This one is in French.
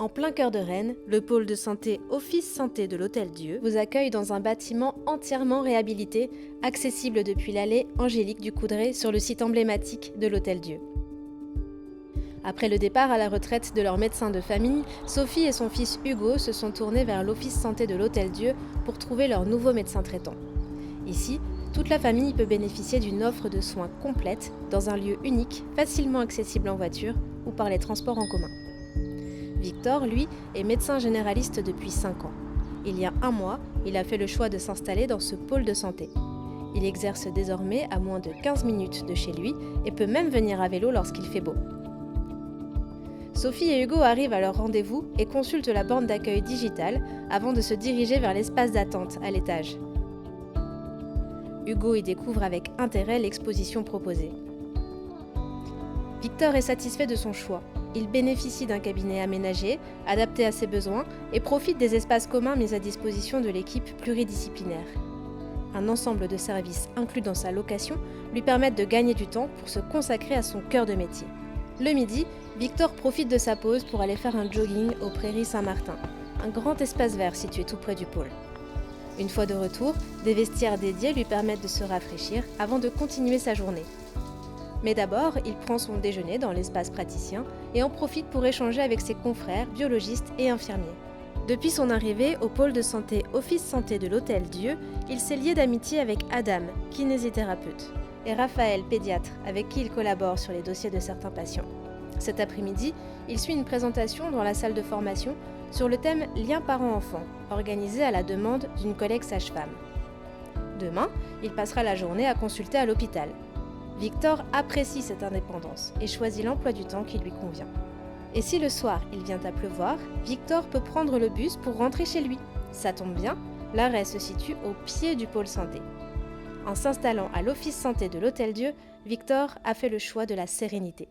En plein cœur de Rennes, le pôle de santé Office Santé de l'Hôtel-Dieu vous accueille dans un bâtiment entièrement réhabilité, accessible depuis l'allée Angélique du Coudray sur le site emblématique de l'Hôtel-Dieu. Après le départ à la retraite de leur médecin de famille, Sophie et son fils Hugo se sont tournés vers l'Office Santé de l'Hôtel-Dieu pour trouver leur nouveau médecin traitant. Ici, toute la famille peut bénéficier d'une offre de soins complète dans un lieu unique, facilement accessible en voiture ou par les transports en commun. Victor, lui, est médecin généraliste depuis 5 ans. Il y a 1 mois, il a fait le choix de s'installer dans ce pôle de santé. Il exerce désormais à moins de 15 minutes de chez lui et peut même venir à vélo lorsqu'il fait beau. Sophie et Hugo arrivent à leur rendez-vous et consultent la borne d'accueil digitale avant de se diriger vers l'espace d'attente à l'étage. Hugo y découvre avec intérêt l'exposition proposée. Victor est satisfait de son choix. Il bénéficie d'un cabinet aménagé, adapté à ses besoins et profite des espaces communs mis à disposition de l'équipe pluridisciplinaire. Un ensemble de services inclus dans sa location lui permettent de gagner du temps pour se consacrer à son cœur de métier. Le midi, Victor profite de sa pause pour aller faire un jogging aux Prairies Saint-Martin, un grand espace vert situé tout près du pôle. Une fois de retour, des vestiaires dédiés lui permettent de se rafraîchir avant de continuer sa journée. Mais d'abord, il prend son déjeuner dans l'espace praticien et en profite pour échanger avec ses confrères, biologistes et infirmiers. Depuis son arrivée au pôle de santé Office Santé de l'Hôtel-Dieu, il s'est lié d'amitié avec Adam, kinésithérapeute, et Raphaël, pédiatre, avec qui il collabore sur les dossiers de certains patients. Cet après-midi, il suit une présentation dans la salle de formation sur le thème « Lien parent-enfant », organisée à la demande d'une collègue sage-femme. Demain, il passera la journée à consulter à l'hôpital. Victor apprécie cette indépendance et choisit l'emploi du temps qui lui convient. Et si le soir il vient à pleuvoir, Victor peut prendre le bus pour rentrer chez lui. Ça tombe bien, l'arrêt se situe au pied du pôle santé. En s'installant à l'Office Santé de l'Hôtel-Dieu, Victor a fait le choix de la sérénité.